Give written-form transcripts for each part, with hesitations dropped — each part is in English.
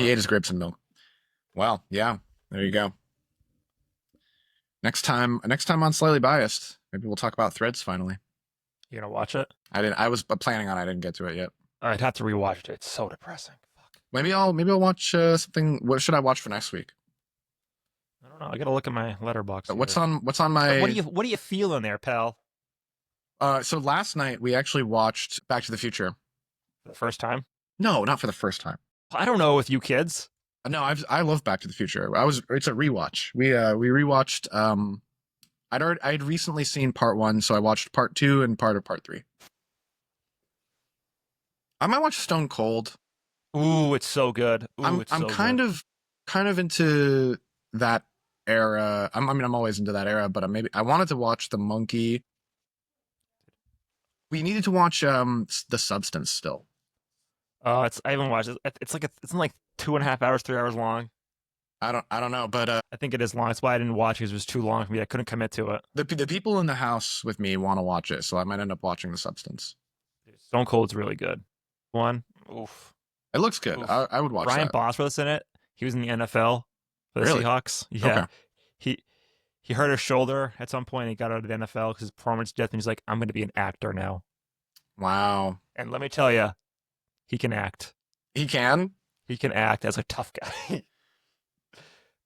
He ate his grapes and milk. Well, yeah, there you go. Next time on Slightly Biased, maybe we'll talk about Threads finally. You gonna watch it? I didn't. I was planning on. I didn't get to it yet. I'd have to rewatch it. It's so depressing. Fuck. Maybe I'll watch something. What should I watch for next week? I don't know. I gotta look at my letterbox. What's on my? What do you feel in there, pal? So last night we actually watched Back to the Future. For the first time? No, not for the first time. I don't know with you kids. No, I love Back to the Future. It's a rewatch. We rewatched. I'd recently seen part 1, so I watched part 2 and part of part 3. I might watch Stone Cold. Ooh, it's so good. I'm kind of into that era. I'm always into that era, but I wanted to watch The Monkey. We needed to watch The Substance still. I haven't watched it. It's like 2.5 hours, 3 hours long. I don't know, but I think it is long. That's why I didn't watch it, because it was too long for me. I couldn't commit to it. the people in the house with me want to watch it, so I might end up watching The Substance. Stone Cold's really good. Oof. It looks good. Oof. I would watch Ryan that. Bosworth's in it. He was in the NFL for the Really? Seahawks. Yeah. Okay. He hurt his shoulder at some point. And he got out of the NFL because his performance death, and he's like, I'm going to be an actor now. Wow. And let me tell you, he can act. He can? He can act as a tough guy.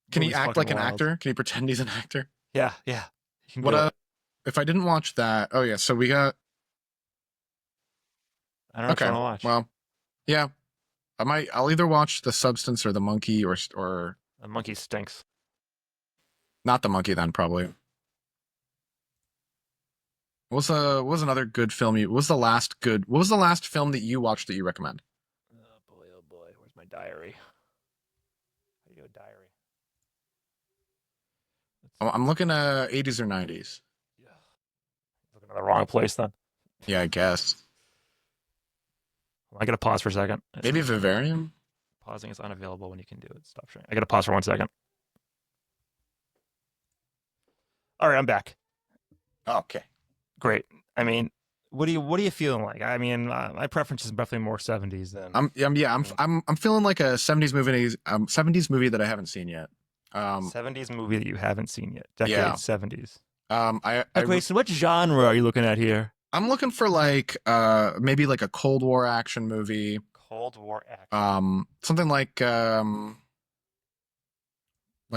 Can he Movie's act fucking like an wild. actor? Can he pretend he's an actor? Yeah. He can What do it. if I didn't watch that? Oh yeah, so we got I don't know okay. what you want to watch. Well, yeah. I'll either watch The Substance or The Monkey or The Monkey stinks. not The Monkey then probably. What was another good film what was the last film that you watched that you recommend? Oh boy. Where's my diary? How do you do a diary? I'm looking at 80s or 90s. Yeah. Looking at the wrong place then. Yeah, I guess. I gotta pause for a second. Maybe Vivarium? Pausing is unavailable when you can do it. Stop sharing. I gotta pause for 1 second. All right, I'm back. Okay. Great. I mean, what are you feeling like? I mean, my preference is definitely more 70s than. I'm feeling like a 70s movie that I haven't seen yet. 70s movie that you haven't seen yet. Decade Yeah. 70s. Grayson, what genre are you looking at here? I'm looking for like maybe like a Cold War action movie. Cold War action. Something like a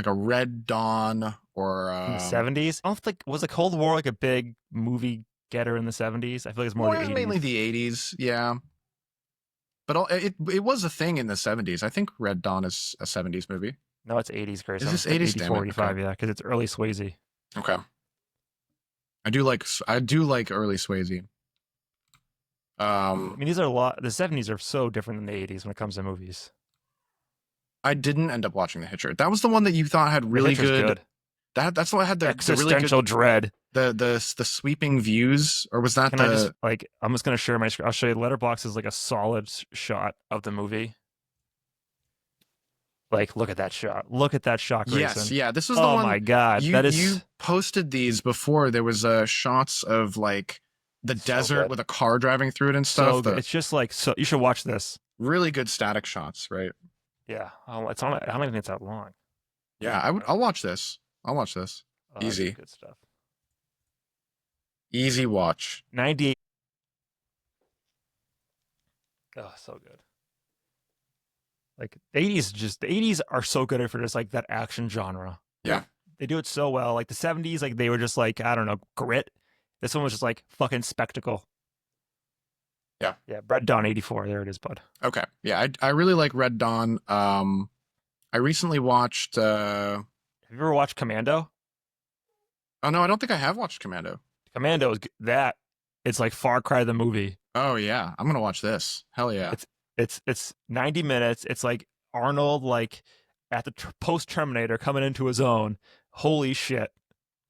Red Dawn or In the 70s? I don't think was the Cold War like a big movie getter in the 70s. I feel like it's more the 80s. Mainly the 80s, yeah. But it was a thing in the 70s. I think Red Dawn is a 70s movie. No, it's 80s, Grayson. Is this 80s? 80s, 45, okay. Yeah, because it's early Swayze. Okay. I do like early Swayze. I mean, these are a lot. The 70s are so different than the 80s when it comes to movies. I didn't end up watching The Hitcher. That was the one that you thought had really good. That's what had the existential really good, dread. The sweeping views, or was that Can I just I'm just gonna share my screen. I'll show you. Letterbox is like a solid shot of the movie. Like, look at that shot. Look at that shot, Grayson. Yes, yeah. This was the one. one. Oh my god, You posted these before. There was shots of like the desert with a car driving through it and stuff. So it's just like so. You should watch this. Really good static shots, right? Yeah. Oh, it's on. I don't even think it's that long. Yeah, I'll watch this. I'll watch this. Easy. Good stuff. Easy watch. 98. Oh, so good. Like the 80s are so good for just like that action genre. Yeah. They do it so well. Like the 70s, like they were just like, I don't know, grit. This one was just like fucking spectacle. Yeah. Yeah. Red Dawn 84. There it is, bud. Okay. Yeah. I really like Red Dawn. I recently watched Have you ever watched Commando? Oh no, I don't think I have watched Commando. Commando is that. It's like Far Cry the movie. Oh yeah. I'm gonna watch this. Hell yeah. It's 90 minutes. It's like Arnold like at the post Terminator coming into his own. Holy shit.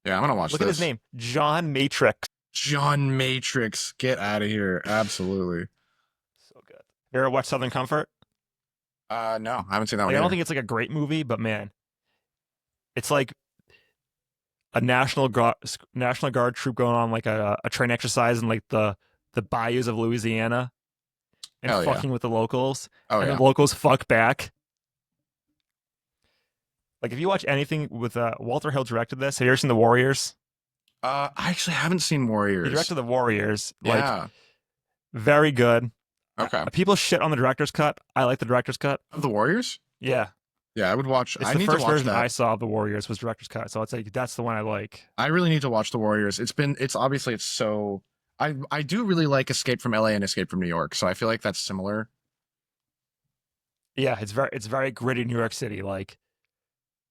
Yeah, I'm gonna watch this. Look at his name. John Matrix. John Matrix. Get out of here. Absolutely. So good. You ever watch Southern Comfort? No, I haven't seen that one. I don't think it's like a great movie, but man, it's like a National Guard troop going on like a train exercise in like the bayous of Louisiana and fucking with the locals. Oh, and yeah. the locals fuck back. Like if you watch anything with Walter Hill directed this. Have you ever seen The Warriors? I actually haven't seen He Warriors. directed The Warriors. Like Yeah. very good. Okay. People shit on the director's cut. I like the director's cut. Of the Warriors? Yeah. Yeah, I would watch. It's I the need to first watch version I that. saw of The Warriors was director's cut. So it's like that's the one I like. I really need to watch the Warriors. It's obviously it's so. I do really like Escape from LA and Escape from New York, so I feel like that's similar. Yeah, it's very gritty New York City. Like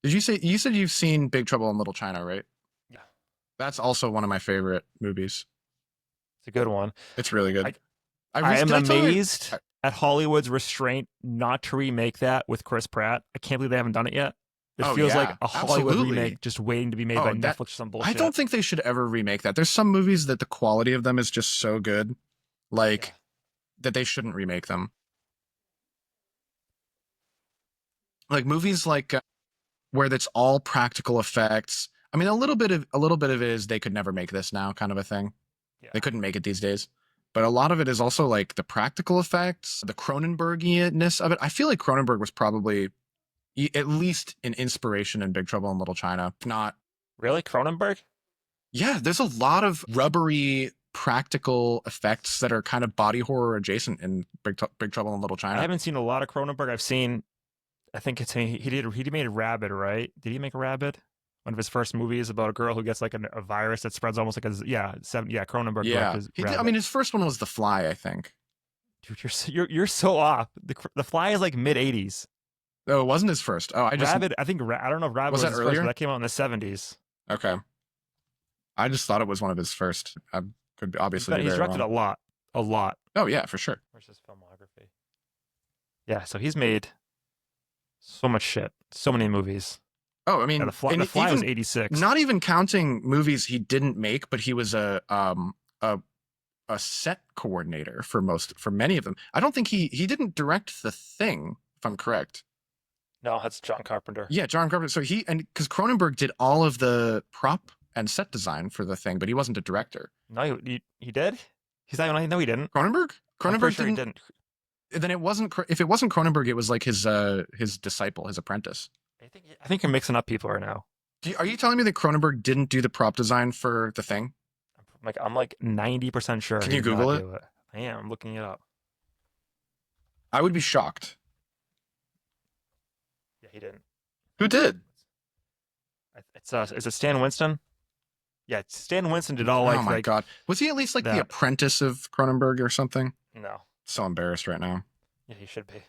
Did you say you said you've seen Big Trouble in Little China, right? yeah, That's also one of my favorite movies. it's a good one. It's really good. I am did I tell you- amazed at Hollywood's restraint not to remake that with Chris Pratt. I can't believe they haven't done it yet. It Oh, feels yeah, like a Hollywood absolutely. remake just waiting to be made Oh, by that- Netflix or some bullshit. I don't think they should ever remake that. There's some movies that the quality of them is just so good, like Yeah. that they shouldn't remake them. Like movies like where that's all practical effects. I mean, a little bit of it is they could never make this now, kind of a thing. Yeah. They couldn't make it these days. But a lot of it is also like the practical effects, the Cronenbergian-ness of it. I feel like Cronenberg was probably at least an inspiration in Big Trouble in Little China. If not, Really, Cronenberg? yeah, there's a lot of rubbery practical effects that are kind of body horror adjacent in Big Trouble in Little I China. haven't seen a lot of Cronenberg. I've seen. I think it's he made Rabid, right? Did he make Rabid? One of his first movies about a girl who gets like a virus that spreads almost like Cronenberg Yeah, directed I Rabid. mean, his first one was The Fly, I think. Dude, you're so off. The Fly is like mid '80s. Oh, it wasn't his first. Oh, I just Rabid, I think I don't know if Rabid Was was that his first, earlier? but that came out in the '70s. okay. I just thought it was one of his first. I could obviously be He's very directed wrong. a lot. Oh yeah, for sure. Where's his filmography? Yeah, so he's made so much shit, so many movies. Oh, I mean, Yeah, the Fly and was even- '86. not even counting movies he didn't make, but he was a set coordinator for many of them. I don't think he didn't direct The Thing, if I'm correct. No, that's John Carpenter. Yeah, John Carpenter. So because Cronenberg did all of the prop and set design for The Thing, but he wasn't a director. No, he did. He's not even. No, he didn't. Cronenberg? I'm pretty Cronenberg sure he didn't. didn't. Then it wasn't. If it wasn't Cronenberg, it was like his disciple, his apprentice. I think you're mixing up people right now. Are you telling me that Cronenberg didn't do the prop design for The Thing? I'm like 90% sure. Can he you did not Google it? do I am. I'm looking it up. I would be shocked. Yeah, he didn't. Who did? Is it Stan Winston? Yeah, Stan Winston did all Oh my god, was he at least like the that. apprentice of Cronenberg or something? No. So embarrassed right now. Yeah, he should be.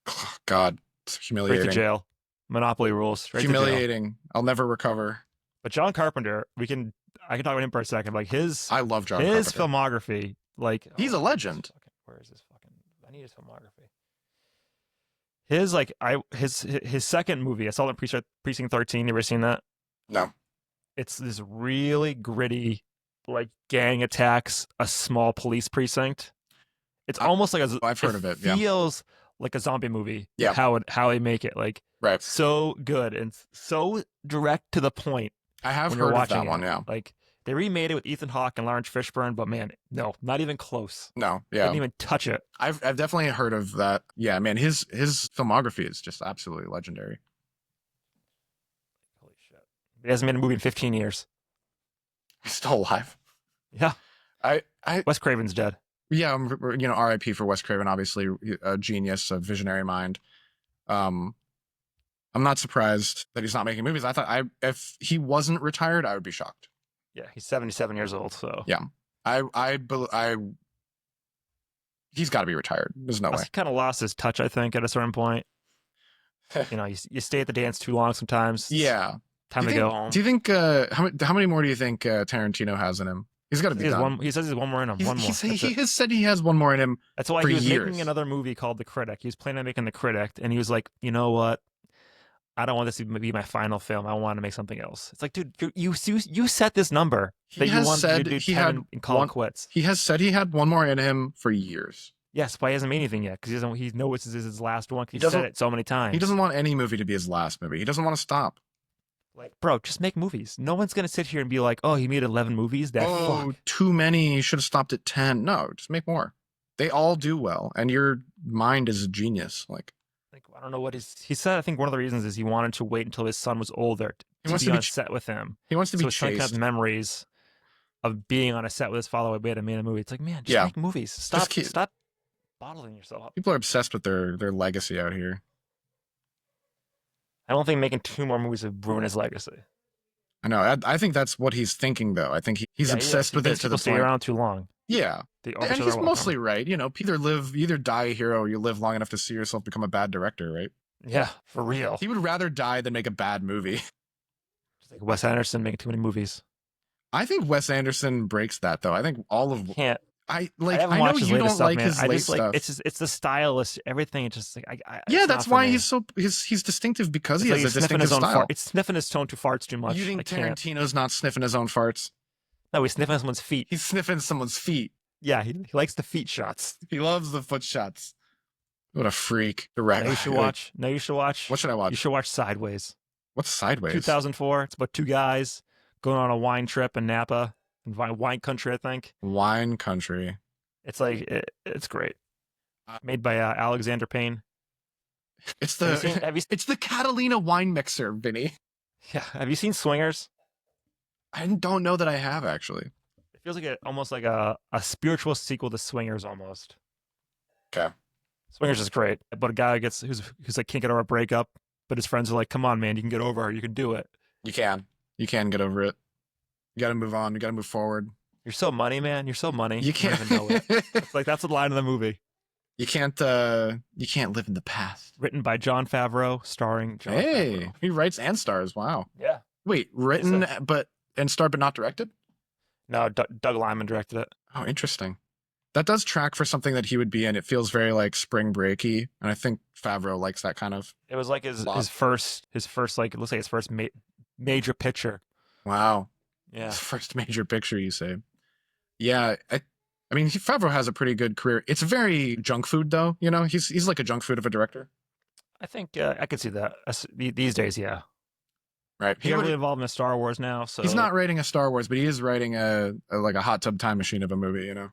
Oh, god, it's Straight humiliating. to jail. Monopoly rules. Straight to jail. Humiliating. I'll never recover. But John Carpenter, I can talk about him for a second. Like his I love John his Carpenter. filmography, like He's a where's legend. where is his fucking? I need his filmography. His like his second movie, Assault on Precinct 13. You ever seen that? No. It's this really gritty, like gang attacks a small police precinct. It's almost like I've heard of it, yeah. Feels like a zombie movie. Yeah. How they make it like Right. so good and so direct to the point. I have when you're heard of watching that it. one, yeah. Like they remade it with Ethan Hawke and Lawrence Fishburne, but man, no, not even close. No, yeah. Didn't even touch it. I've definitely heard of that. Yeah, man, his filmography is just absolutely legendary. Holy shit! He hasn't made a movie in 15 years. He's still alive. Yeah, I Wes Craven's dead. yeah, R.I.P. for Wes Craven, obviously a genius, a visionary mind. I'm not surprised that he's not making movies. I thought if he wasn't retired, I would be shocked. Yeah, he's 77 years old. So Yeah. He's got to be retired. There's no way. he kind of lost his touch, I think, at a certain point. You stay at the dance too long sometimes. Yeah. Time Do to you go think- home. Do you think how many more do you think Tarantino has in him? He's got to be done. He says he's one more in him. One more. He That's it. has said he has one more in him. That's why for he was years. making another movie called The Critic. He was planning on making The Critic, and he was like, you know what? I don't want this to be my final film. I want to make something else. It's like, dude, you set this number He that you has wanted said to do he 10 had and call one- it quits. He has said he had one more in him for years. Yes, but he hasn't made anything yet because he knows this is his last one. He He said doesn't- it so many times. He doesn't want any movie to be his last movie. He doesn't want to stop. like, bro, just make movies. No one's gonna sit here and be like, oh, he made 11 movies. That fuck. Too many. You should have stopped at 10. No, just make more. They all do well, and your mind is a genius. Like, I don't know what he said. I think one of the reasons is he wanted to wait until his son was older He to wants be to be on set with him. he wants to So be his son can have chased. memories of being on a set with his father. Made a movie. It's like, man, just Yeah. make movies. Stop bottling yourself up. People are obsessed with their legacy out here. I don't think making 2 more movies would ruin his legacy. I know. I think that's what he's thinking, though. I think he's obsessed with it to the stay point. around too long. Yeah, and he's mostly right. You know, either die a hero or you live long enough to see yourself become a bad director, right? Yeah, for real. He would rather die than make a bad movie. Just like Wes Anderson making too many movies. I think Wes Anderson breaks that, though. I think all of I know you don't like his late stuff. It's the stylist, everything. It's just like yeah, that's why he's distinctive because he has a distinctive style. It's sniffing his tone too farts too much. You think Tarantino's not sniffing his own farts? No, he's sniffing someone's feet. He's sniffing someone's feet. Yeah, he likes the feet shots. He loves the foot shots. What a freak! Direct. No, you should watch. No, you should watch. What should I watch? You should watch Sideways. What's Sideways? 2004. It's about 2 guys going on a wine trip in Napa, in wine country, I think. Wine country. It's like it's great. Made by Alexander Payne. It's it's the Catalina wine mixer, Vinny. Yeah. Have you seen Swingers? I don't know that I have actually. It feels like almost like a spiritual sequel to Swingers almost. Okay. Swingers is great, but a guy who's like can't get over a breakup, but his friends are like, "Come on, man, you can get over her. You can do it. You can get over it. You got to move on. You got to move forward. You're so money, man. You're so money. You can't even know it. It's like that's the line of the movie. You can't live in the past. Written by Jon Favreau, starring Jon Favreau. He writes and stars. Wow. Yeah. Wait, written and starred but not directed? No, Doug Liman directed it. Oh, interesting. That does track for something that he would be in. It feels very like Spring Breaky, and I think Favreau likes that kind of. It was like his first like it looks like his first major picture. Wow. Yeah. His first major picture, you say? Yeah. I mean, Favreau has a pretty good career. It's very junk food, though. You know, he's like a junk food of a director. I think I could see that these days. Yeah. Right. He's really involved in Star Wars now. So he's not writing a Star Wars, but he is writing a hot tub time machine of a movie. You know.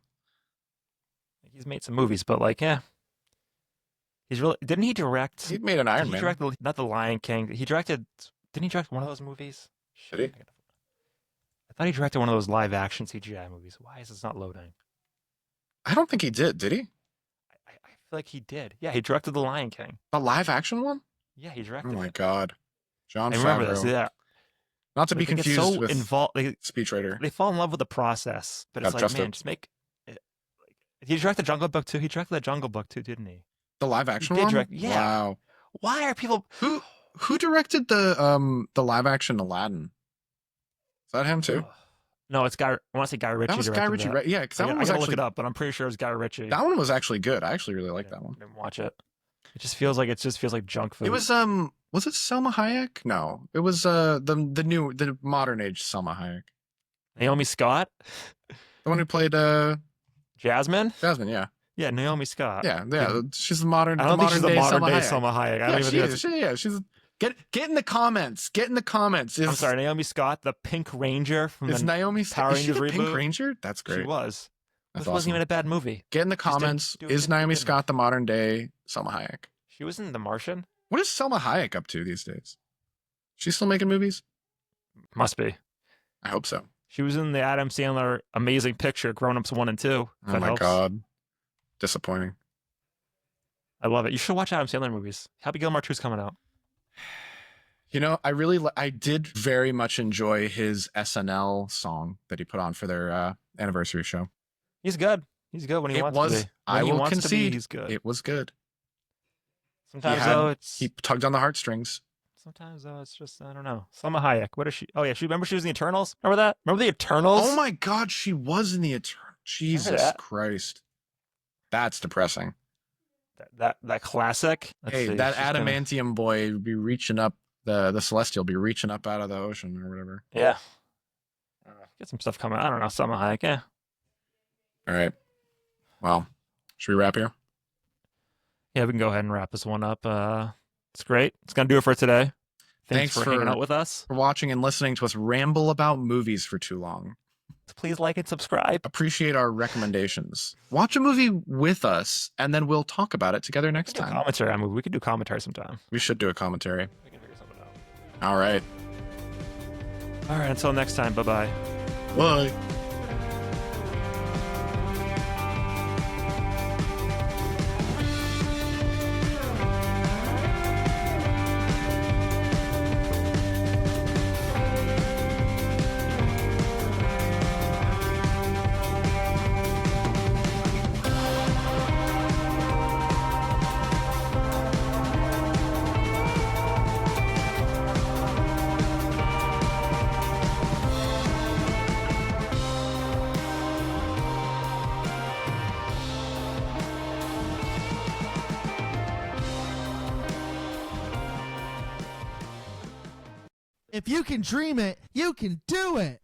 He's made some movies, but like, yeah. He's really didn't he direct? He made an Iron Man. He directed not the Lion King. He directed. Didn't he direct one of those movies? Did he? I thought he directed one of those live action CGI movies. Why is this not loading? I don't think he did. Did he? I feel like he did. Yeah, he directed the Lion King. A live action one? Yeah, he directed. Oh my it. God, Jon Favreau. Remember this? Yeah. Not to be confused with involved. Speechwriter. They fall in love with the process, but it's like, man, just make. He directed Jungle Book too. He directed that Jungle Book too, didn't he? The live action one? Yeah. Wow. Why are people who directed the live action Aladdin? Is that him too? No, it's Guy. I want to say Guy Ritchie. That was Guy Ritchie, right? Yeah, because that one was actually. Look it up, but I'm pretty sure it was Guy Ritchie. That one was actually good. I actually really liked that one. I didn't watch it. It just feels like junk food. It was Was it Selma Hayek? No, it was the modern age Selma Hayek. Naomi Scott. The one who played Jasmine. Jasmine, yeah. Yeah, Naomi Scott. Yeah. She's the modern. I don't think she's the modern day Selma Hayek. She's. Get in the comments. Get in the comments. I'm sorry, Naomi Scott, the Pink Ranger from the Naomi Power Rangers the reboot. Pink Ranger? That's great. She was. This wasn't even a bad movie. Get in the comments. Is Naomi Scott the modern day Selma Hayek? She was in The Martian. What is Selma Hayek up to these days? She's still making movies? Must be. I hope so. She was in the Adam Sandler Amazing Picture, Grown Ups 1 and 2. Oh my God. Disappointing. I love it. You should watch Adam Sandler movies. Happy Gilmore 2 is coming out. You know, I did very much enjoy his SNL song that he put on for their anniversary show. He's good. He's good when he wants to be. I will concede. He's good. It was good. Sometimes he tugged on the heartstrings. Sometimes it's just, I don't know. Selma Hayek. What is she? Oh yeah, remember she was in the Eternals. Remember that? Remember the Eternals? Oh my God, she was in the Eternals. Jesus Christ, that's depressing. That classic. That adamantium boy would be reaching up. The Celestial be reaching up out of the ocean or whatever. Yeah. Get some stuff coming. I don't know. Selma Hayek. Yeah. All right. Well, should we wrap here? Yeah, we can go ahead and wrap this one up. It's great. It's gonna do it for today. Thanks for hanging out with us, for watching and listening to us ramble about movies for too long. Please like and subscribe. Appreciate our recommendations. Watch a movie with us, and then we'll talk about it together next time. Commentary. I mean, we could do commentary sometime. We should do a commentary. We can figure something out. All right. All right. Until next time. Bye-bye. Bye. If you can dream it, you can do it.